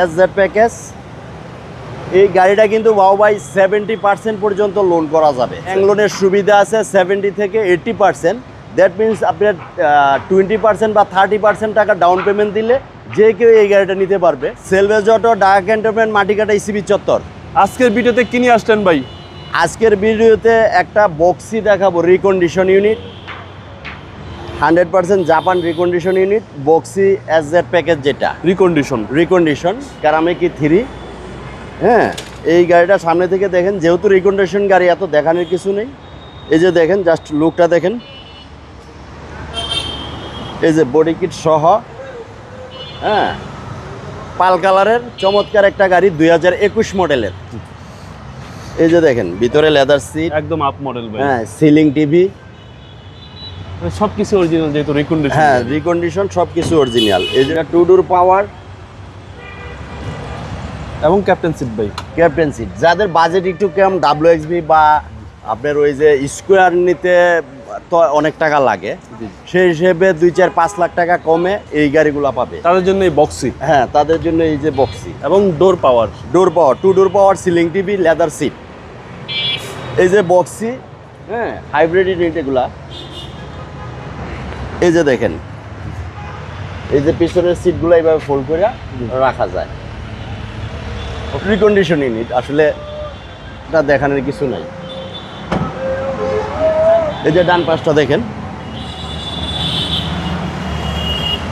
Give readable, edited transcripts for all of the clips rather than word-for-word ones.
SZ package, এই গাড়িটা কিন্তু ওয়াও বাই 70% পর্যন্ত লোন করা যাবে। ব্যাংক লোনের সুবিধা আছে 70 থেকে 80%। দ্যাট মিনস আপনার 20% বা 30% টাকা ডাউন পেমেন্ট দিলে যে কেউ এই গাড়িটা নিতে পারবে। সেলভেজ অটো, ঢাকা ক্যান্টনমেন্ট, মাটিকাটা ইসিবি চত্বর। আজকের ভিডিওতে কি নিয়ে আসলেন ভাই? আজকের ভিডিওতে একটা বক্সি দেখাবো, recondition unit, 100% Japan recondition unit, Voxy SZ package, যেটা রিকন্ডিশন কারামেকি 3। হ্যাঁ, এই গাড়িটা সামনে থেকে দেখেন, যেহেতু রিকন্ডিশন গাড়ি এত দেখানোর কিছু নেই। এই যে দেখেন, জাস্ট লুকটা দেখেন, এই যে বডি কিট সহ। হ্যাঁ, পাল কালারের চমৎকার একটা গাড়ি, 2021 মডেলের। এই যে দেখেন, ভিতরে লেদার সিট, একদম আপ মডেল ভাই। হ্যাঁ, সিলিং টিভি, সবকিছু অরিজিনাল, যেহেতু রিকন্ডিশন। হ্যাঁ, রিকন্ডিশন সবকিছু অরিজিনাল। এই যে 2 ডোর পাওয়ার এবং ক্যাপ্টেন সিট ভাই। ক্যাপ্টেন সিট, যাদের বাজেট একটু কম, WXB বা আপনার ওই যে স্কোয়ার নিতে তো অনেক টাকা লাগে, সেই হিসেবে 2-4-5 লাখ টাকা কমে এই গাড়িগুলো পাবে। তাদের জন্য এই বক্সি। হ্যাঁ, তাদের জন্য এই যে বক্সি এবং ডোর পাওয়ার, 2 ডোর পাওয়ার, সিলিং টিভি, লেদার সিট। এই যে বক্সি, হ্যাঁ, হাইব্রিড ইউনিট এগুলা। এই যে দেখেন, এই যে পিছনের সিটগুলো এইভাবে ফোল্ড করে রাখা যায়। রিকন্ডিশন ইউনিট, আসলে এটা দেখানোর কিছু নাই। এই যে ডান পাশটা দেখেন,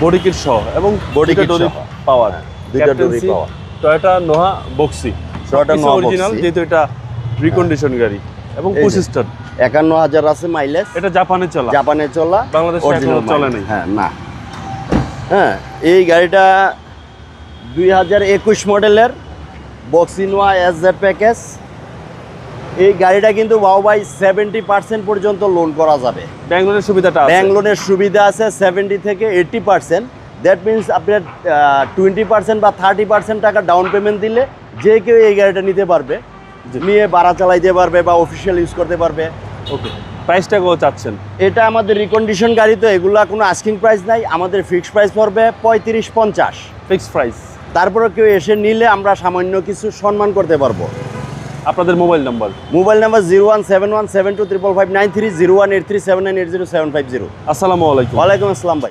বডি কিট সহ এবং বডি কিট ডোর সহ। পাওয়ার, দুইটা ডোরি পাওয়ার। Toyota Noha Bakshi, Toyota Noha original, Bakshi. যেহেতু এটা রিকন্ডিশন গাড়ি এবং 25 স্টার। 51,000 আছে মাইলেজ। এটা জাপানে চলা, জাপানে চলা, বাংলাদেশে original এখনো চলে mileage। নাই। হ্যাঁ, না। হ্যাঁ, এই গাড়িটা 2021 মডেলের বক্সি নোয়া এসজেড প্যাকেজ। এই গাড়িটা কিন্তু ওয়াও বাই 70% পর্যন্ত লোন করা যাবে। ব্যাংক লোনের সুবিধাটা আছে। ব্যাংক লোনের সুবিধা আছে 70 থেকে 80%। দ্যাট মিনস আপনার 20% বা 30% টাকা ডাউন পেমেন্ট দিলে যে কেউ এই গাড়িটা নিতে পারবে, নিয়ে ভাড়া চালাইতে পারবে বা অফিসিয়াল ইউজ করতে পারবে। ওকে, প্রাইসটা কত চাচ্ছেন? এটা আমাদের রিকন্ডিশন গাড়ি, তো এগুলা কোনো আস্কিং প্রাইস নাই, আমাদের ফিক্সড প্রাইস পড়বে 35-50। Fixed price. তারপরে কেউ এসে নিলে আমরা সামান্য কিছু সম্মান করতে পারবো। আপনাদের মোবাইল নাম্বার? Mobile number 01717255593, 018379807550। আসসালামু আলাইকুম। ওয়ালাইকুম আসসালাম ভাই।